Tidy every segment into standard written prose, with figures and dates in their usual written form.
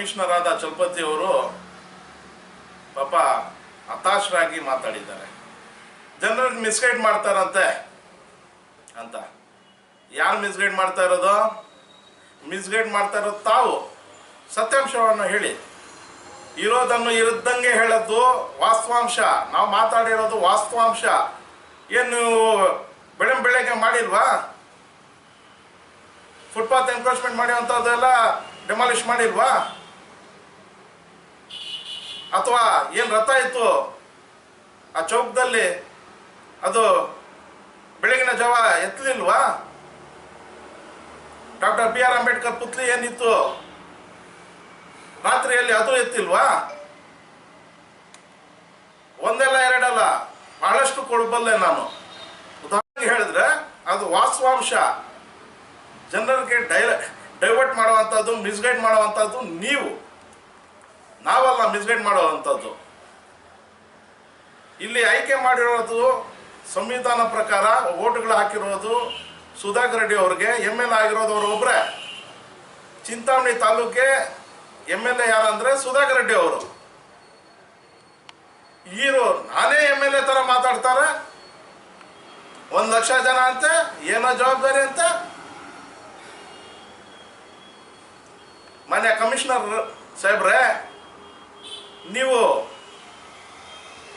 Commissioner ಆದ ಚಲಪತಿ ಅವರು ಪಾಪ ಹತಾಶರಾಗಿ ಮಾತಾಡಿದ್ದಾರೆ. ಜನರಿಗೆ ಮಿಸ್ಗೈಡ್ ಮಾಡ್ತಾರಂತೆ ಅಂತ. ಯಾರು ಮಿಸ್ಗೈಡ್ ಮಾಡ್ತಾ ಇರೋದು? ಮಿಸ್ಗೈಡ್ ಮಾಡ್ತಾ ಇರೋದು ತಾವು. ಸತ್ಯಾಂಶವನ್ನು ಹೇಳಿ, ಇರೋದನ್ನು ಇರದಂಗೆ ಹೇಳೋದು ವಾಸ್ತವಾಂಶ. ನಾವು ಮಾತಾಡಿರೋದು ವಾಸ್ತವಾಂಶ. ಏನು ಬೆಳಗ್ಗೆ ಮಾಡಿಲ್ವಾ? ಫುಟ್ಪಾತ್ ಎನ್ಕ್ರೋಚ್ಮೆಂಟ್ ಮಾಡಿರುವಂಥದ್ದೆಲ್ಲ ಡೆಮಾಲಿಷ್ ಮಾಡಿಲ್ವಾ? ಅಥವಾ ಏನು ರಥ ಇತ್ತು ಆ ಚೌಕದಲ್ಲಿ, ಅದು ಬೆಳಗಿನ ಜಾವ ಎತ್ತಲಿಲ್ವಾ? ಡಾಕ್ಟರ್ ಬಿ ಆರ್ ಅಂಬೇಡ್ಕರ್ ಪುತ್ಲಿ ಏನಿತ್ತು ರಾತ್ರಿಯಲ್ಲಿ, ಅದು ಎತ್ತಿಲ್ವಾ? ಒಂದಲ್ಲ ಎರಡಲ್ಲ, ಬಹಳಷ್ಟು ಕೊಡಬಲ್ಲೆ ನಾನು. ಉದಾಹರಣೆಗೆ ಹೇಳಿದ್ರೆ ಅದು ವಾಸ್ತವಾಂಶ. ಜನರಿಗೆ ಡೈವರ್ಟ್ ಮಾಡುವಂಥದ್ದು, ಮಿಸ್ಗೈಡ್ ಮಾಡುವಂಥದ್ದು ನೀವು, ನಾವಲ್ಲ ಮಿಸ್ಗೈಡ್ ಮಾಡುವಂಥದ್ದು. ಇಲ್ಲಿ ಆಯ್ಕೆ ಮಾಡಿರೋದು ಸಂವಿಧಾನ ಪ್ರಕಾರ ವೋಟ್ಗಳು ಹಾಕಿರೋದು ಸುಧಾಕರ್ ರೆಡ್ಡಿ ಅವ್ರಿಗೆ. MLA ಆಗಿರೋದು ಅವರು ಒಬ್ಬರೇ. ಚಿಂತಾಮಣಿ ತಾಲೂಕೆ MLA ಯಾರಂದ್ರೆ ಸುಧಾಕರ್ ರೆಡ್ಡಿ ಅವರು. ಈರು ನಾನೇ MLA ತರ ಮಾತಾಡ್ತಾರೆ. 1,00,000 ಜನ ಅಂತೆ, ಏನೋ ಜವಾಬ್ದಾರಿ ಅಂತ. ಮಾನ್ಯ ಕಮಿಷನರ್ ಸಾಹೇಬ್ರೆ, ನೀವು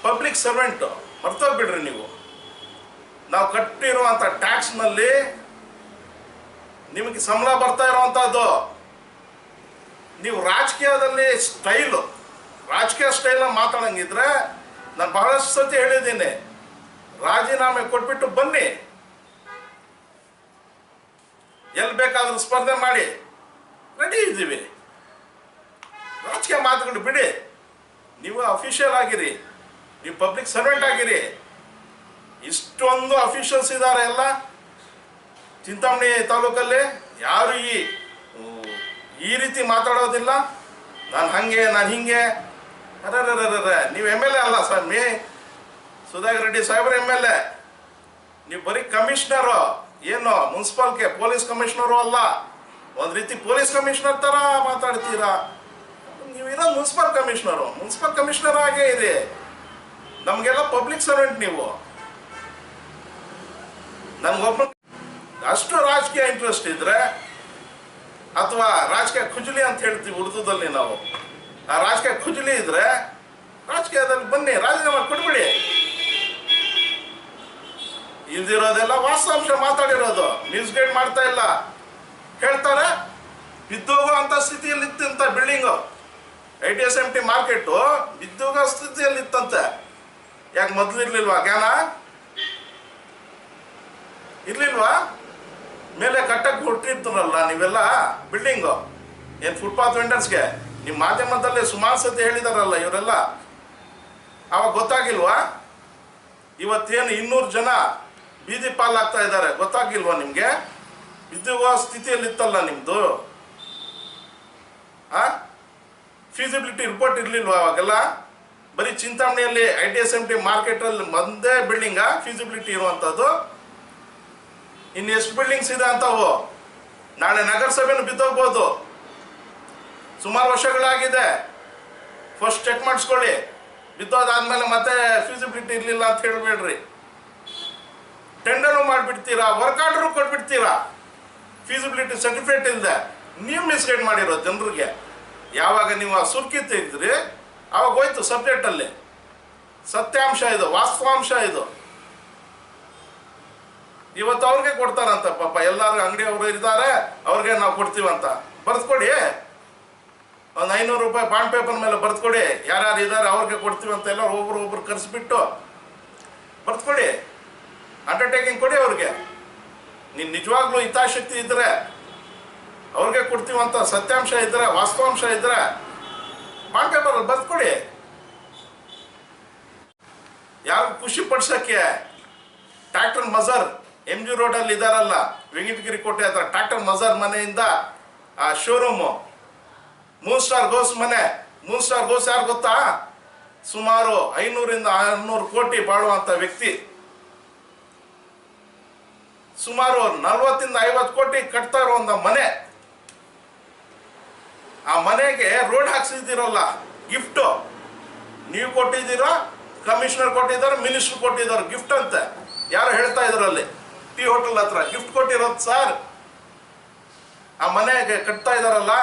ಪಬ್ಲಿಕ್ ಸರ್ವೆಂಟ್, ಮರ್ತೋಗ್ಬಿಡ್ರಿ ನೀವು. ನಾವು ಕಟ್ಟಿರುವಂಥ ಟ್ಯಾಕ್ಸ್ನಲ್ಲಿ ನಿಮಗೆ ಸಂಬಳ ಬರ್ತಾ ಇರುವಂಥದ್ದು. ನೀವು ರಾಜಕೀಯದಲ್ಲಿ ರಾಜಕೀಯ ಸ್ಟೈಲ್ ಮಾತಾಡಂಗಿದ್ರೆ, ನಾನು ಬಹಳಷ್ಟು ಸತಿ ಹೇಳಿದ್ದೀನಿ, ರಾಜೀನಾಮೆ ಕೊಟ್ಬಿಟ್ಟು ಬನ್ನಿ, ಎಲ್ಲಿ ಬೇಕಾದ್ರೂ ಸ್ಪರ್ಧೆ ಮಾಡಿ, ರೆಡಿ ಇದ್ದೀವಿ. ರಾಜಕೀಯ ಮಾತುಗಳು ಬಿಡಿ. ನೀವು ಅಫಿಷಿಯಲ್ ಆಗಿರಿ, ನೀವು ಪಬ್ಲಿಕ್ ಸರ್ವೆಂಟ್ ಆಗಿರಿ. ಇಷ್ಟೊಂದು ಅಫಿಷಿಯಲ್ಸ್ ಇದ್ದಾರೆ ಎಲ್ಲ ಚಿಂತಾಮಣಿ ತಾಲೂಕಲ್ಲಿ. ಯಾರು ಈ ರೀತಿ ಮಾತಾಡೋದಿಲ್ಲ. ನಾನು ಹಂಗೆ, ನಾನು ಹಿಂಗೆ. ನೀವು MLA ಅಲ್ಲ ಸ್ವಾಮಿ, ಸುಧಾಕರ್ ರೆಡ್ಡಿ ಸಾಹೇಬ್ರ MLA. ನೀವು ಬರೀ ಕಮಿಷನರು, ಏನು ಮುನ್ಸಿಪಾಲ್ಗೆ ಪೊಲೀಸ್ ಕಮಿಷನರು ಅಲ್ಲ. ಒಂದು ರೀತಿ ಪೊಲೀಸ್ ಕಮಿಷನರ್ ಥರ ಮಾತಾಡ್ತೀರಾ. ನೀವು ಇರೋದು ಮುನ್ಸಿಪಲ್ ಕಮಿಷನರ್ ಆಗೇ ಇದೆ. ನಮಗೆಲ್ಲ ಪಬ್ಲಿಕ್ ಸರ್ವೆಂಟ್ ನೀವು. ನನಗೊಬ್ಬ ಅಷ್ಟು ರಾಜಕೀಯ ಇಂಟ್ರೆಸ್ಟ್ ಇದ್ರೆ, ಅಥವಾ ರಾಜಕೀಯ ಖುಜಲಿ ಅಂತ ಹೇಳ್ತೀವಿ ಉರ್ದುದಲ್ಲಿ ನಾವು, ಆ ರಾಜಕೀಯ ಖುಜಲಿ ಇದ್ರೆ ರಾಜಕೀಯದಲ್ಲಿ ಬನ್ನಿ, ರಾಜೀನಾಮೆ ಕೊಟ್ಬಿಡಿ. ಇಲ್ದಿರೋದೆಲ್ಲ ವಾಸ್ತವಾಂಶ ಮಾತಾಡಿರೋದು. ಮಿಸ್ಗೈಡ್ ಮಾಡ್ತಾ ಇಲ್ಲ. ಹೇಳ್ತಾರೆ ಬಿದ್ದೋಗೋ ಅಂತ ಸ್ಥಿತಿಯಲ್ಲಿ ಇತ್ತಂತ ಬಿಲ್ಡಿಂಗು, ITSMT ಮಾರ್ಕೆಟು ಬಿದ್ದೋಗೋ ಸ್ಥಿತಿಯಲ್ಲಿ ಇತ್ತಂತೆ. ಯಾಕೆ ಮೊದಲು ಇರ್ಲಿಲ್ವಾ ಜ್ಞಾನ? ಇರ್ಲಿಲ್ವಾ? ಮೇಲೆ ಕಟ್ಟಕ್ಕೆ ಹೊಟ್ಟಿರ್ತಾರಲ್ಲ ನೀವೆಲ್ಲ ಬಿಲ್ಡಿಂಗು, ಏನು ಫುಟ್ಪಾತ್ ವೆಂಡರ್ಸ್ಗೆ. ನಿಮ್ಮ ಮಾಧ್ಯಮದಲ್ಲೇ ಸುಮಾರು ಸತಿ ಹೇಳಿದಾರಲ್ಲ ಇವರೆಲ್ಲ. ಅವಾಗ ಗೊತ್ತಾಗಿಲ್ವಾ? ಇವತ್ತೇನು 200 ಜನ ಬೀದಿ ಪಾಲಾಗ್ತಾ ಇದ್ದಾರೆ, ಗೊತ್ತಾಗಿಲ್ವಾ ನಿಮಗೆ? ಬಿದ್ದುವ ಸ್ಥಿತಿಯಲ್ಲಿ ಇತ್ತಲ್ಲ ನಿಮ್ಮದು. ಫೀಸಿಬಿಲಿಟಿ ರಿಪೋರ್ಟ್ ಇರಲಿಲ್ವಾ ಅವಾಗೆಲ್ಲ? ಬರೀ ಚಿಂತಾಮಣಿಯಲ್ಲಿ ITSMT ಮಾರ್ಕೆಟಲ್ಲಿ ಒಂದೇ ಬಿಲ್ಡಿಂಗ ಫೀಸಿಬಿಲಿಟಿ ಇರುವಂಥದ್ದು. ಇನ್ನು ಎಷ್ಟು ಬಿಲ್ಡಿಂಗ್ಸ್ ಇದೆ ಅಂತವು? ನಾಳೆ ನಗರಸಭೆನೂ ಬಿದ್ದೋಗ್ಬೋದು. ಸುಮಾರು ವರ್ಷಗಳಾಗಿದೆ. ಫಸ್ಟ್ ಚೆಕ್ ಮಾಡಿಸ್ಕೊಳ್ಳಿ. ಬಿದ್ದೋದಾದ್ಮೇಲೆ ಮತ್ತೆ ಫೀಸಿಬಿಲಿಟಿ ಇರಲಿಲ್ಲ ಅಂತ ಹೇಳಬೇಡ್ರಿ. ಟೆಂಡರು ಮಾಡಿಬಿಡ್ತೀರಾ, ವರ್ಕ್ ಆರ್ಡರು ಕೊಟ್ಬಿಡ್ತೀರಾ, ಫೀಸಿಬಿಲಿಟಿ ಸರ್ಟಿಫಿಕೇಟ್ ಇಲ್ಲದೆ. ನೀವು ಮಿಸ್ಗೈಡ್ ಮಾಡಿರೋ ಜನರಿಗೆ. ಯಾವಾಗ ನೀವು ಆ ಸುರ್ಕಿ ತೆಗೆದ್ರಿ ಆವಾಗ ಹೋಯ್ತು ಸಬ್ಜೆಕ್ಟಲ್ಲಿ. ಸತ್ಯಾಂಶ ಇದು, ವಾಸ್ತವಾಂಶ ಇದು. ಇವತ್ತು ಅವ್ರಿಗೆ ಕೊಡ್ತಾರಂತ ಪಾಪ. ಎಲ್ಲರೂ ಅಂಗಡಿಯವರು ಇದ್ದಾರೆ, ಅವ್ರಿಗೆ ನಾವು ಕೊಡ್ತೀವಂತ ಬರೆದುಕೊಡಿ. ಒಂದು 500 ರೂಪಾಯಿ ಬಾಂಡ್ ಪೇಪರ್ ಮೇಲೆ ಬರೆದುಕೊಡಿ. ಯಾರ್ಯಾರು ಇದ್ದಾರೆ ಅವ್ರಿಗೆ ಕೊಡ್ತೀವಂತ ಎಲ್ಲರೂ ಒಬ್ರು ಕರೆಸಿಬಿಟ್ಟು ಬರೆದುಕೊಡಿ. ಅಂಡರ್ಟೇಕಿಂಗ್ ಕೊಡಿ ಅವ್ರಿಗೆ. ನೀನು ನಿಜವಾಗ್ಲೂ ಹಿತಾಸಕ್ತಿ ಇದ್ದರೆ ಅವ್ರಿಗೆ ಕೊಡ್ತೀವಂತ ಸತ್ಯಾಂಶ ಇದ್ದರೆ, ವಾಸ್ತವಾಂಶ ಇದ್ದರೆ ಬಾಂಡ್ ಪೇಪರಲ್ಲಿ ಬರೆದುಕೊಡಿ. ಯಾರು ಖುಷಿ ಪಡಿಸೋಕ್ಕೆ ಟ್ರ್ಯಾಕ್ಟರ್ ಮಜರ್ MG ರೋಡಲ್ಲಿ ಇದ್ದಾರಲ್ಲ, ವೆಂಕಟಗಿರಿ ಕೋಟೆ ಹತ್ರ ಟ್ರ್ಯಾಕ್ಟರ್ ಮಜರ್ ಮನೆಯಿಂದ ಆ ಶೋರೂಮು, 3 ಸ್ಟಾರ್ ಗೋಸ್ ಮನೆ. 3 ಸ್ಟಾರ್ ಗೋಸ್ ಯಾರು ಗೊತ್ತಾ? ಸುಮಾರು 500ರಿಂದ 600 ಕೋಟಿ ಬಾಳುವಂಥ ವ್ಯಕ್ತಿ. ಸುಮಾರು 40ರಿಂದ 50 ಕೋಟಿ ಕಟ್ತಾ ಇರೋ ಒಂದು ಮನೆ. ಆ ಮನೆಗೆ ರೋಡ್ ಹಾಕ್ಸಿದ್ದೀರಲ್ಲ, ಗಿಫ್ಟು ನೀವು ಕೊಟ್ಟಿದ್ದೀರಾ, ಕಮಿಷನರ್ ಕೊಟ್ಟಿದ್ದಾರೆ, ಮಿನಿಸ್ಟರ್ ಕೊಟ್ಟಿದ್ದಾರೆ ಗಿಫ್ಟ್ ಅಂತ ಯಾರು ಹೇಳ್ತಾ ಇದ್ರಲ್ಲಿ ಟೀ ಹೋಟೆಲ್ ಹತ್ರ ಗಿಫ್ಟ್ ಕೊಟ್ಟಿರೋದು ಸರ್. ಆ ಮನೆಗೆ ಕಟ್ತಾ ಇದಾರಲ್ಲ,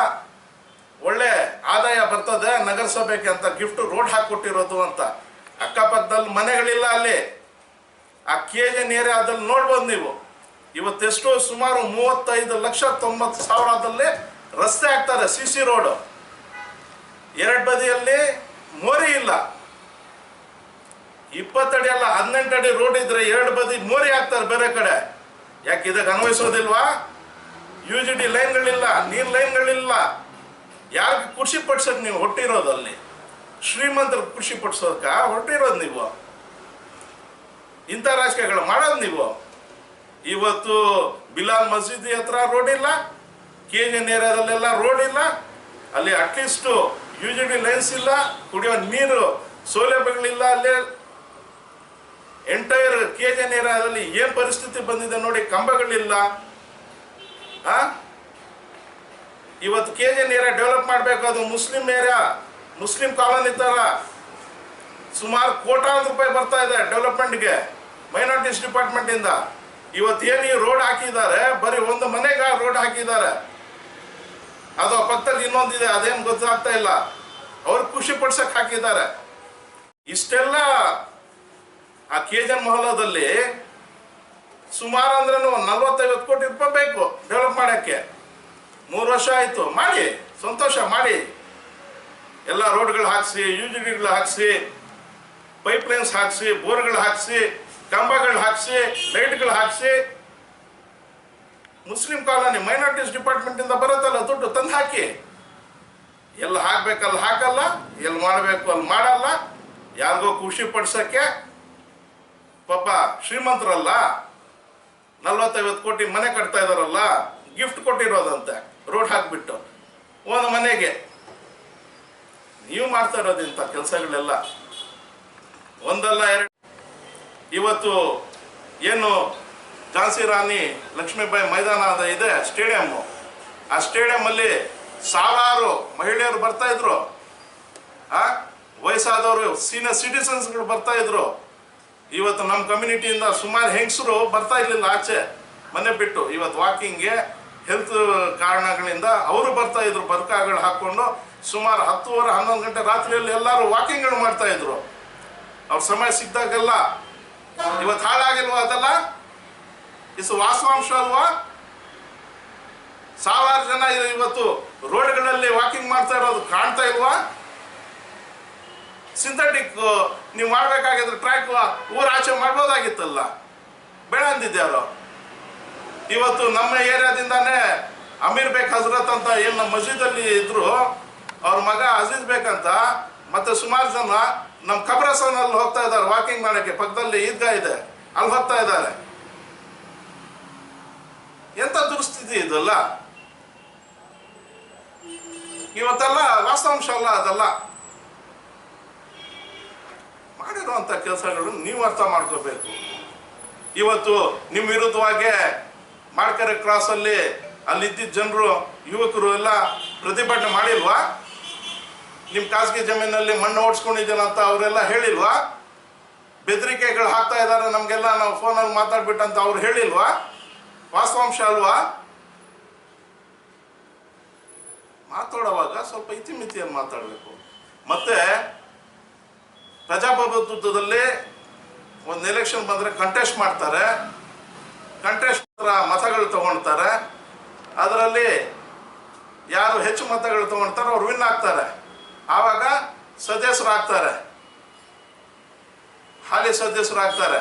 ಒಳ್ಳೆ ಆದಾಯ ಬರ್ತದೆ ನಗರಸಭೆಗೆ ಅಂತ ಗಿಫ್ಟ್ ರೋಡ್ ಹಾಕಿಕೊಟ್ಟಿರೋದು ಅಂತ. ಅಕ್ಕಪಕ್ಕದಲ್ಲಿ ಮನೆಗಳಿಲ್ಲ ಅಲ್ಲಿ. ಆ KGN ಏರಿಯಾದಲ್ಲಿ ನೋಡ್ಬೋದು ನೀವು. ಇವತ್ತೆಷ್ಟು ಸುಮಾರು 35,90,000 ರಸ್ತೆ ಹಾಕ್ತಾರೆ, CC ರೋಡು. ಎರಡು ಬದಿಯಲ್ಲಿ ಮೋರಿ ಇಲ್ಲ. 20 ಅಡಿ ಅಲ್ಲ 18 ಅಡಿ ರೋಡ್ ಇದ್ರೆ ಎರಡು ಬದಿ ಮೋರಿ ಹಾಕ್ತಾರೆ ಬೇರೆ ಕಡೆ. ಯಾಕೆ ಇದಕ್ಕೆ ಅನ್ವಯಿಸೋದಿಲ್ವಾ? UGD ಲೈನ್ಗಳಿಲ್ಲ, ನೀರು ಲೈನ್ಗಳಿಲ್ಲ. ಯಾರಿಗೆ ಖುಷಿ ಪಡ್ಸೋಕೆ ನೀವು ಹೊಟ್ಟಿರೋದಲ್ಲಿ? ಶ್ರೀಮಂತರ ಖುಷಿ ಪಡ್ಸೋದಕ್ಕ ಹೊರಟಿರೋದು ನೀವು. ಇಂಥ ರಾಜಕೀಯಗಳು ಮಾಡೋದು ನೀವು. ಇವತ್ತು ಬಿಲಾಲ್ ಮಸೀದಿ ಹತ್ರ ರೋಡ್ ಇಲ್ಲ, KGN ಏರಿಯಾದಲ್ಲೆಲ್ಲ ರೋಡ್ ಇಲ್ಲ. ಅಲ್ಲಿ ಅಟ್ಲೀಸ್ಟು UGD ಲೈನ್ಸ್ ಇಲ್ಲ, ಕುಡಿಯೋ ನೀರು ಸೌಲಭ್ಯಗಳಿಲ್ಲ. ಅಲ್ಲಿ ಎಂಟೈರ್ KGN ಏರಿಯಾದಲ್ಲಿ ಏನು ಪರಿಸ್ಥಿತಿ ಬಂದಿದೆ ನೋಡಿ. ಕಂಬಗಳಿಲ್ಲ. ಇವತ್ತು KGN ಏರಿಯಾ ಡೆವಲಪ್ ಮಾಡಬೇಕು. ಅದು ಮುಸ್ಲಿಂ ಏರಿಯಾ, ಮುಸ್ಲಿಂ ಕಾಲೋನಿ ಥರ ಸುಮಾರು ಕೋಟ್ಯಾಂತರ ರೂಪಾಯಿ ಬರ್ತಾ ಇದೆ ಡೆವಲಪ್ಮೆಂಟ್ಗೆ ಮೈನಾರಿಟೀಸ್ ಡಿಪಾರ್ಟ್ಮೆಂಟಿಂದ. ಇವತ್ತೇನು ಈ ರೋಡ್ ಹಾಕಿದ್ದಾರೆ, ಬರೀ ಒಂದು ಮನೆಗೆ ರೋಡ್ ಹಾಕಿದ್ದಾರೆ. ಅದು ಪಕ್ಕದಲ್ಲಿ ಇನ್ನೊಂದಿದೆ, ಅದೇನು ಗೊತ್ತಾಗ್ತಾ ಇಲ್ಲ. ಅವ್ರು ಖುಷಿ ಪಡ್ಸಕ್ಕೆ ಹಾಕಿದ್ದಾರೆ. ಇಷ್ಟೆಲ್ಲ ಆ KGN ಮೊಹಲ್ಲಾದಲ್ಲಿ ಸುಮಾರು ಅಂದ್ರೆ 40-50 ಕೋಟಿ ರೂಪಾಯಿ ಬೇಕು ಡೆವಲಪ್ ಮಾಡೋಕ್ಕೆ. 3 ವರ್ಷ ಆಯಿತು. ಮಾಡಿ, ಸಂತೋಷ ಮಾಡಿ. ಎಲ್ಲ ರೋಡ್ಗಳು ಹಾಕಿಸಿ, UGDಗಳು ಹಾಕಿಸಿ, ಪೈಪ್ಲೈನ್ಸ್ ಹಾಕಿಸಿ, ಬೋರ್ಗಳು ಹಾಕಿಸಿ, ಕಂಬಗಳು ಹಾಕಿಸಿ, ಲೈಟ್ಗಳು ಹಾಕಿಸಿ. ಮುಸ್ಲಿಂ ಕಾಲೋನಿ ಮೈನಾರಿಟೀಸ್ ಡಿಪಾರ್ಟ್ಮೆಂಟಿಂದ ಬರುತ್ತಲ್ಲ ದುಡ್ಡು ತಂದು ಹಾಕಿ. ಎಲ್ಲ ಹಾಕ್ಬೇಕಲ್ಲ ಹಾಕಲ್ಲ, ಎಲ್ಲಿ ಮಾಡಬೇಕು ಅಲ್ಲಿ ಮಾಡಲ್ಲ. ಯಾರಿಗೋ ಖುಷಿ ಪಡ್ಸೋಕ್ಕೆ. ಪಾಪ ಶ್ರೀಮಂತರಲ್ಲ, 40-50 ಕೋಟಿ ಮನೆ ಕಟ್ತಾ ಇದಾರಲ್ಲ, ಗಿಫ್ಟ್ ಕೊಟ್ಟಿರೋದಂತೆ ರೋಡ್ ಹಾಕ್ಬಿಟ್ಟು ಒಂದು ಮನೆಗೆ. ನೀವು ಮಾಡ್ತಾ ಇರೋದು ಇಂಥ ಕೆಲಸಗಳೆಲ್ಲ ಒಂದಲ್ಲ ಎರಡು. ಇವತ್ತು ಏನು ಝಾನ್ಸಿ ರಾಣಿ ಲಕ್ಷ್ಮೀಬಾಯಿ ಮೈದಾನ ಇದೆ ಸ್ಟೇಡಿಯಮ್ಮು. ಆ ಸ್ಟೇಡಿಯಮ್ಮಲ್ಲಿ ಸಾವಿರಾರು ಮಹಿಳೆಯರು ಬರ್ತಾ ಇದ್ರು. ವಯಸ್ಸಾದವರು ಸೀನಿಯರ್ ಸಿಟಿಸನ್ಸ್ಗಳು ಬರ್ತಾ ಇದ್ರು. ಇವತ್ತು ನಮ್ಮ ಕಮ್ಯುನಿಟಿಯಿಂದ ಸುಮಾರು ಹೆಂಗಸರು ಬರ್ತಾ ಇರಲಿಲ್ಲ ಆಚೆ ಮನೆ ಬಿಟ್ಟು. ಇವತ್ತು ವಾಕಿಂಗ್ಗೆ ಹೆಲ್ತ್ ಕಾರಣಗಳಿಂದ ಅವರು ಬರ್ತಾ ಇದ್ರು ಬರ್ಕಾಗಳು ಹಾಕ್ಕೊಂಡು. ಸುಮಾರು 10-11 ಗಂಟೆ ರಾತ್ರಿಯಲ್ಲಿ ಎಲ್ಲರೂ ವಾಕಿಂಗ್ಗಳು ಮಾಡ್ತಾ ಇದ್ರು ಅವ್ರ ಸಮಯ ಸಿಕ್ಕಿದಾಗೆಲ್ಲ. ಇವತ್ತು ಹಾಳಾಗಿಲ್ವಾ ಅದೆಲ್ಲ? ಇಸ್ ವಾಸ್ತವಾಂಶ ಅಲ್ವಾ? ಸಾವಿರಾರು ಜನ ಇವತ್ತು ರೋಡ್ಗಳಲ್ಲಿ ವಾಕಿಂಗ್ ಮಾಡ್ತಾ ಇರೋದು ಕಾಣ್ತಾ ಇಲ್ವಾ? ಸಿಂಥೆಟಿಕ್ ನೀವು ಮಾಡಬೇಕಾಗಿದ್ರೆ ಟ್ರ್ಯಾಕ್ ಊರ ಆಚೆ ಮಾಡ್ಬೋದಾಗಿತ್ತಲ್ಲ, ಬೇಡ ಅಂದಿದ್ಯಾರು. ಇವತ್ತು ನಮ್ಮ ಏರಿಯಾದಿಂದಾನೇ ಅಮೀರ್ ಬೇಕ್ ಹಜರತ್ ಅಂತ ಏನು ನಮ್ಮ ಮಸ್ಜಿದಲ್ಲಿ ಇದ್ರು, ಅವ್ರ ಮಗ ಅಜೀಜ್ ಬೇಕಂತ ಮತ್ತೆ ಸುಮಾರು ಜನ ನಮ್ಮ ಖಬ್ರಸ್ತಾನಲ್ಲಿ ಹೋಗ್ತಾ ಇದ್ದಾರೆ ವಾಕಿಂಗ್ ಮಾಡೋಕ್ಕೆ. ಪಕ್ಕದಲ್ಲಿ ಈದ್ಗಾ ಇದೆ, ಅಲ್ಲಿ ಹೋಗ್ತಾ ಇದ್ದಾರೆ. ಎಂಥ ದುರ್ಸ್ಥಿತಿ ಇದಲ್ಲ. ಇವತ್ತೆಲ್ಲ ವಾಸ್ತವಾಂಶ ಅಲ್ಲ ಅದೆಲ್ಲ. ಮಾಡಿರುವಂಥ ಕೆಲಸಗಳು ನೀವು ಅರ್ಥ ಮಾಡ್ಕೋಬೇಕು. ಇವತ್ತು ನಿಮ್ಮ ವಿರುದ್ಧವಾಗಿ ಮಾಡ್ಕೆರೆ ಕ್ರಾಸಲ್ಲಿ ಅಲ್ಲಿದ್ದ ಜನರು ಯುವಕರು ಎಲ್ಲ ಪ್ರತಿಭಟನೆ ಮಾಡಿಲ್ವಾ? ನಿಮ್ಮ ಖಾಸಗಿ ಜಮೀನಲ್ಲಿ ಮಣ್ಣು ಓಡಿಸ್ಕೊಂಡಿದ್ದೀರಂತ ಅವರೆಲ್ಲ ಹೇಳಿಲ್ವಾ? ಬೆದರಿಕೆಗಳು ಹಾಕ್ತಾ ಇದ್ದಾರೆ ನಮಗೆಲ್ಲ, ನಾವು ಫೋನಲ್ಲಿ ಮಾತಾಡ್ಬಿಟ್ಟಂತ ಅವ್ರು ಹೇಳಿಲ್ವಾ? ವಾಸ್ತವಾಂಶ ಅಲ್ವಾ? ಮಾತಾಡುವಾಗ ಸ್ವಲ್ಪ ಇತಿಮಿತಿಯನ್ನು ಮಾತಾಡಬೇಕು. ಮತ್ತೆ ಪ್ರಜಾಪ್ರಭುತ್ವದಲ್ಲಿ ಒಂದು ಎಲೆಕ್ಷನ್ ಬಂದರೆ ಕಂಟೆಸ್ಟ್ ಮಾಡ್ತಾರೆ. ಕಂಟೆಸ್ಟ್ ಮತಗಳು ತಗೊಳ್ತಾರೆ. ಅದರಲ್ಲಿ ಯಾರು ಹೆಚ್ಚು ಮತಗಳು ತಗೊಳ್ತಾರೆ ಅವ್ರು ವಿನ್ ಆಗ್ತಾರೆ. ಆವಾಗ ಸದಸ್ಯರಾಗ್ತಾರೆ, ಹಾಲಿ ಸದಸ್ಯರಾಗ್ತಾರೆ.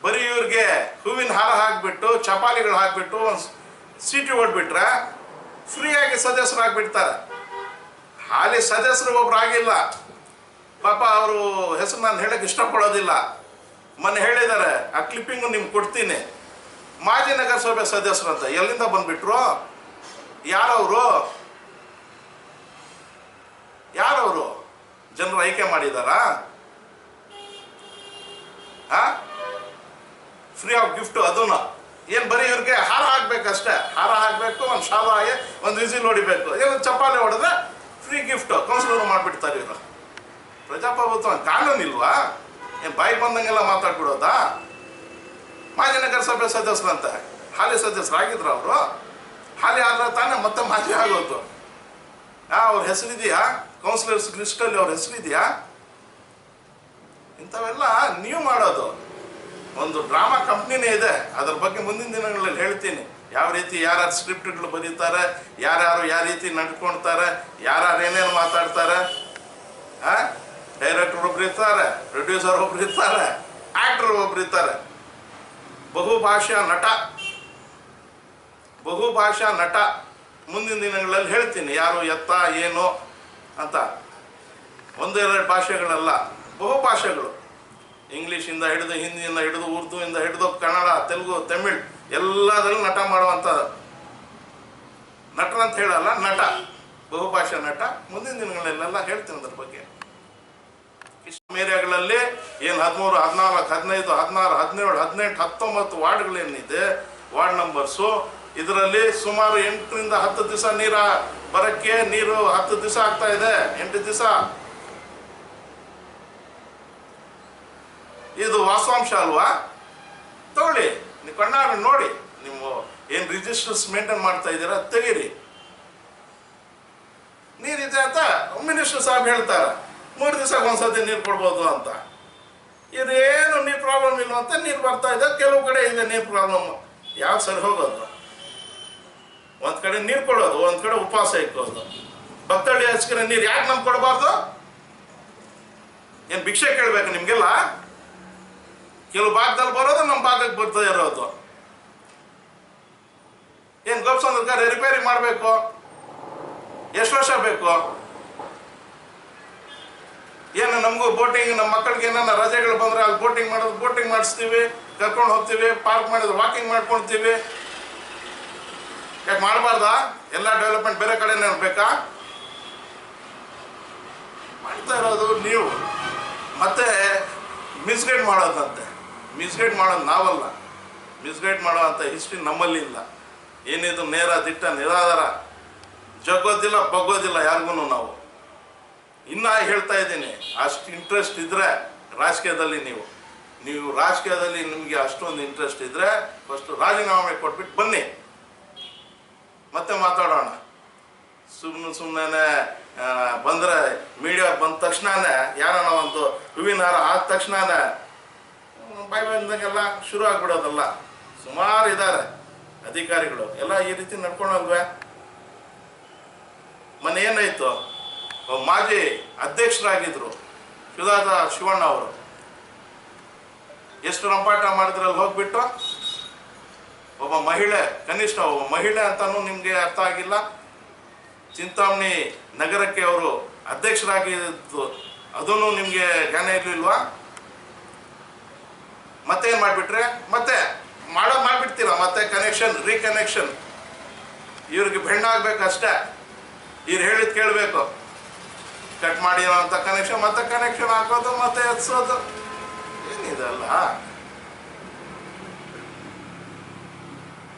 ಬರೀ ಇವ್ರಿಗೆ ಹೂವಿನ ಹಾರ ಹಾಕಿಬಿಟ್ಟು ಚಪಾಲಿಗಳು ಹಾಕಿಬಿಟ್ಟು ಒಂದು ಸೀಟಿ ಹೊಡ್ಬಿಟ್ರೆ ಫ್ರೀಯಾಗಿ ಸದಸ್ಯರಾಗ್ಬಿಡ್ತಾರೆ. ಹಾಲಿ ಸದಸ್ಯರು ಒಬ್ರು ಆಗಿಲ್ಲ ಪಾಪ. ಅವರು ಹೆಸರು ನಾನು ಹೇಳಕ್ಕೆ ಇಷ್ಟಪಡೋದಿಲ್ಲ. ಮೊನ್ನೆ ಹೇಳಿದ್ದಾರೆ, ಆ ಕ್ಲಿಪ್ಪಿಂಗು ನಿಮ್ಗೆ ಕೊಡ್ತೀನಿ. ಮಾಜಿ ನಗರಸಭೆ ಸದಸ್ಯರು ಅಂತ ಎಲ್ಲಿಂದ ಬಂದ್ಬಿಟ್ರು? ಯಾರವರು? ಜನರು ಆಯ್ಕೆ ಮಾಡಿದಾರಾ? ಫ್ರೀ ಆಫ್ ಗಿಫ್ಟ್ ಅದನ್ನ ಏನು ಬರೀ ಇವ್ರಿಗೆ ಹಾರ ಹಾಕ್ಬೇಕಷ್ಟೇ, ಹಾರ ಹಾಕಬೇಕು, ಒಂದು ಶಾಲ ಹಾಕಿ ಒಂದು ವಿಸಿಲ್ ಹೊಡಿಬೇಕು, ಏನು ಚಪ್ಪಾಳೆ ಹೊಡೆದ್ರೆ ಫ್ರೀ ಗಿಫ್ಟು ಕೌನ್ಸಿಲರ್ ಮಾಡಿಬಿಡ್ತಾರೆ ಇವರು. ಪ್ರಜಾಪ್ರಭುತ್ವ ಕಾನೂನು ಇಲ್ವಾ? ಏನು ಬಾಯಿಗೆ ಬಂದಂಗೆಲ್ಲ ಮಾತಾಡ್ಬಿಡೋದಾ? ಮಾಜಿ ನಗರಸಭೆ ಸದಸ್ಯರಂತೆ ಹಾಲಿ ಸದಸ್ಯರಾಗಿದ್ರು ಅವರು. ಹಾಲಿ ಆದ್ರೆ ತಾನೇ ಮತ್ತೆ ಮಾಜಿ ಆಗೋದು. ಅವ್ರ ಹೆಸರಿದೆಯಾ ಕೌನ್ಸಿಲರ್ಸ್ ಲಿಸ್ಟಲ್ಲಿ? ಅವ್ರ ಹೆಸರಿದೆಯಾ? ಇಂಥವೆಲ್ಲ ನೀವು ಮಾಡೋದು. ಒಂದು ಡ್ರಾಮಾ ಕಂಪ್ನಿನೇ ಇದೆ, ಅದ್ರ ಬಗ್ಗೆ ಮುಂದಿನ ದಿನಗಳಲ್ಲಿ ಹೇಳ್ತೀನಿ. ಯಾವ ರೀತಿ ಯಾರ್ಯಾರು ಸ್ಕ್ರಿಪ್ಟ್ಗಳು ಬರೀತಾರೆ, ಯಾರ್ಯಾರು ಯಾವ ರೀತಿ ನಡ್ಕೊಳ್ತಾರೆ, ಯಾರ್ಯಾರು ಏನೇನು ಮಾತಾಡ್ತಾರೆ. ಡೈರೆಕ್ಟರ್ ಒಬ್ರು ಇರ್ತಾರೆ, ಪ್ರೊಡ್ಯೂಸರ್ ಒಬ್ರು ಇರ್ತಾರೆ, ಆಕ್ಟರ್ ಒಬ್ರು ಇರ್ತಾರೆ. ಬಹುಭಾಷಾ ನಟ ಮುಂದಿನ ದಿನಗಳಲ್ಲಿ ಹೇಳ್ತೀನಿ ಯಾರು ಎತ್ತ ಏನು ಅಂತ. ಒಂದೆರಡು ಭಾಷೆಗಳಲ್ಲ, ಬಹುಭಾಷೆಗಳು. ಇಂಗ್ಲೀಷಿಂದ ಹಿಡಿದು, ಹಿಂದಿಯಿಂದ ಹಿಡಿದು, ಉರ್ದುವಿಂದ ಹಿಡಿದು, ಕನ್ನಡ, ತೆಲುಗು, ತಮಿಳ್ ಎಲ್ಲದರಲ್ಲೂ ನಟ ಮಾಡುವಂಥ ನಟರಂತ ಹೇಳಲ್ಲ, ನಟ, ಬಹುಭಾಷಾ ನಟ. ಮುಂದಿನ ದಿನಗಳಲ್ಲೆಲ್ಲ ಹೇಳ್ತೀನಿ ಅದ್ರ ಬಗ್ಗೆ. ಇಷ್ಟು ಏರಿಯಾಗಳಲ್ಲಿ ಏನು 13, 14, 15, 16, 17, 18, 19 ವಾರ್ಡ್ಗಳೇನಿದೆ, ವಾರ್ಡ್ ನಂಬರ್ಸು, ಇದರಲ್ಲಿ ಸುಮಾರು 8ರಿಂದ 10 ದಿವಸ ಬರೋಕ್ಕೆ ನೀರು 10 ದಿವಸ ಆಗ್ತಾ ಇದೆ, 8 ದಿವಸ. ಇದು ವಾಸ್ತವಾಂಶ ಅಲ್ವಾ? ತಗೊಳ್ಳಿ, ನೀವು ಕಣ್ಣಾರ ನೋಡಿ. ನೀವು ಏನು ರಿಜಿಸ್ಟರ್ಸ್ ಮೇಂಟೈನ್ ಮಾಡ್ತಾ ಇದ್ದೀರಾ ತೆಗೀರಿ. ನೀರಿದೆ ಅಂತ ಮಿನಿಸ್ಟರ್ ಸಾಹೇಬ್ ಹೇಳ್ತಾರೆ, 3 ದಿವಸಕ್ಕೆ ಒಂದ್ಸತಿ ನೀರು ಕೊಡ್ಬೋದು ಅಂತ. ಇದೇನು ನೀರು ಪ್ರಾಬ್ಲಮ್ ಇಲ್ಲ ಅಂತ ನೀರು ಬರ್ತಾ ಇದೆ. ಕೆಲವು ಕಡೆ ಇದೆ ನೀರು ಪ್ರಾಬ್ಲಮ್. ಯಾಕೆ ಸರಿ ಹೋಗೋದು? ಒಂದು ಕಡೆ ನೀರು ಕೊಡೋದು, ಒಂದು ಕಡೆ ಉಪವಾಸ ಇಕ್ಕೋದು. ಭಕ್ತಳ್ಳಿ ಹಚ್ಕಿರ ನೀರು ಯಾಕೆ ನಮ್ಗೆ ಕೊಡಬಾರ್ದು? ಏನು ಭಿಕ್ಷೆ ಕೇಳಬೇಕು ನಿಮಗೆಲ್ಲ? ಕೆಲವು ಭಾಗದಲ್ಲಿ ಬರೋದು, ನಮ್ಮ ಭಾಗಕ್ಕೆ ಬರ್ತಾ ಇರೋದು. ಏನು ಗೋಪ್ಸಂದ್ರ ರಿಪೇರಿ ಮಾಡಬೇಕು, ಎಷ್ಟು ವರ್ಷ ಬೇಕು? ಏನು ನಮಗೂ ಬೋಟಿಂಗ್, ನಮ್ಮ ಮಕ್ಕಳಿಗೆ ಏನಾರ ರಜೆಗಳು ಬಂದರೆ ಅಲ್ಲಿ ಬೋಟಿಂಗ್ ಮಾಡೋದು, ಬೋಟಿಂಗ್ ಮಾಡಿಸ್ತೀವಿ, ಕರ್ಕೊಂಡು ಹೋಗ್ತೀವಿ. ಪಾರ್ಕ್ ಮಾಡಿದ್ರೆ ವಾಕಿಂಗ್ ಮಾಡ್ಕೊಳ್ತೀವಿ. ಯಾಕೆ ಮಾಡಬಾರ್ದಾ? ಎಲ್ಲ ಡೆವಲಪ್ಮೆಂಟ್ ಬೇರೆ ಕಡೆನೇ ಬೇಕಾ? ಮಾಡ್ತಾ ಇರೋದು ನೀವು. ಮತ್ತೆ ಮಿಸ್ಗೈಡ್ ಮಾಡೋದಂತೆ. ಮಿಸ್ಗೈಡ್ ಮಾಡೋದು ನಾವಲ್ಲ, ಮಿಸ್ಗೈಡ್ ಮಾಡೋ ಅಂಥ ಹಿಸ್ಟ್ರಿ ನಮ್ಮಲ್ಲಿ ಇಲ್ಲ. ಏನಿದು ನೇರ ದಿಟ್ಟ ನಿರಾಧಾರ, ಜಗ್ಗೋದಿಲ್ಲ ಬಗ್ಗೋದಿಲ್ಲ ಯಾರಿಗೂ. ಇನ್ನೂ ಹೇಳ್ತಾ ಇದ್ದೀನಿ, ಅಷ್ಟು ಇಂಟ್ರೆಸ್ಟ್ ಇದ್ದರೆ ರಾಜಕೀಯದಲ್ಲಿ ನೀವು ರಾಜಕೀಯದಲ್ಲಿ ನಿಮಗೆ ಅಷ್ಟೊಂದು ಇಂಟ್ರೆಸ್ಟ್ ಇದ್ದರೆ ಫಸ್ಟು ರಾಜೀನಾಮೆ ಕೊಟ್ಬಿಟ್ಟು ಬನ್ನಿ, ಮತ್ತೆ ಮಾತಾಡೋಣ. ಸುಮ್ಮನೆ ಬಂದರೆ ಮೀಡಿಯಾ ಬಂದ ತಕ್ಷಣನೇ ಯಾರನ್ನ ಒಂದು ಹೂವಿನ ಹಾರ ಆದ ತಕ್ಷಣನೇ ಬಾಯಿ ಬಂದಂಗೆಲ್ಲ ಶುರು ಆಗ್ಬಿಡೋದಲ್ಲ. ಸುಮಾರು ಇದ್ದಾರೆ ಅಧಿಕಾರಿಗಳು ಎಲ್ಲ ಈ ರೀತಿ ನಡ್ಕೊಳಲ್ವೇ? ಮೊನ್ನೆ ಏನಾಯಿತು, ಮಾಜಿ ಅಧ್ಯಕ್ಷರಾಗಿದ್ದರು ಸುಧಾದ ಶಿವಣ್ಣ ಅವರು ಎಷ್ಟು ರಂಪಾಟ ಮಾಡಿದ್ರಲ್ಲಿ ಹೋಗ್ಬಿಟ್ಟು ಒಬ್ಬ ಮಹಿಳೆ, ಕನಿಷ್ಠ ಒಬ್ಬ ಮಹಿಳೆ ಅಂತಲೂ ನಿಮಗೆ ಅರ್ಥ ಆಗಿಲ್ಲ. ಚಿಂತಾಮಣಿ ನಗರಕ್ಕೆ ಅವರು ಅಧ್ಯಕ್ಷರಾಗಿದ್ದು ಅದನ್ನು ನಿಮಗೆ ಜ್ಞಾನ ಇರಲಿಲ್ವಾ? ಮತ್ತೇನು ಮಾಡಿಬಿಟ್ರೆ ಮತ್ತೆ ಮಾಡಿಬಿಡ್ತೀರ, ಮತ್ತೆ ರೀಕನೆಕ್ಷನ್. ಇವ್ರಿಗೆ ಬೆಣ್ಣಾಗಬೇಕಷ್ಟೇ, ಇವ್ರು ಹೇಳಿದ್ದು ಕೇಳಬೇಕು. ಕಟ್ ಮಾಡಿರೋ ಅಂಥ ಕನೆಕ್ಷನ್ ಹಾಕೋದು, ಮತ್ತೆ ಎತ್ಸೋದು, ಏನಿದೆಲ್ಲ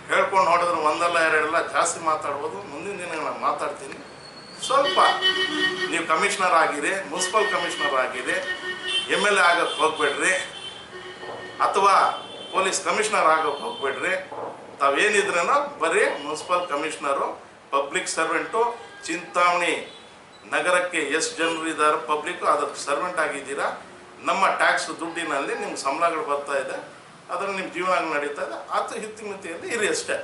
ಹೇಳ್ಕೊಂಡು ನೋಡಿದ್ರೆ ಒಂದಲ್ಲ ಎರಡಲ್ಲ ಜಾಸ್ತಿ ಮಾತಾಡ್ಬೋದು. ಮುಂದಿನ ದಿನ ನಾನು ಮಾತಾಡ್ತೀನಿ. ಸ್ವಲ್ಪ ನೀವು ಕಮಿಷನರ್ ಆಗಿರಿ, ಮುನ್ಸಿಪಲ್ ಕಮಿಷನರ್ ಆಗಿರಿ, MLA ಆಗೋಕ್ಕೆ ಹೋಗ್ಬೇಡ್ರಿ, ಅಥವಾ ಪೊಲೀಸ್ ಕಮಿಷನರ್ ಆಗೋಕ್ಕೆ ಹೋಗ್ಬೇಡ್ರಿ. ತಾವೇನಿದ್ರೇನೋ ಬರೀ municipal commissioner, public servant. Chintamani ನಗರಕ್ಕೆ ಎಷ್ಟು ಜನರು ಇದ್ದಾರೆ ಪಬ್ಲಿಕ್ಕು, ಅದಕ್ಕೆ ಸರ್ವೆಂಟ್ ಆಗಿದ್ದೀರಾ. ನಮ್ಮ ಟ್ಯಾಕ್ಸ್ ದುಡ್ಡಿನಲ್ಲಿ ನಿಮ್ಗೆ ಸಂಬಳಗಳು ಬರ್ತಾ ಇದೆ, ಅದನ್ನು ನಿಮ್ಮ ಜೀವನ ನಡೀತಾ ಇದೆ. ಅದು ಹಿತ್ತಿಮಿತಿಯಲ್ಲಿ ಇರಿ ಅಷ್ಟೇ.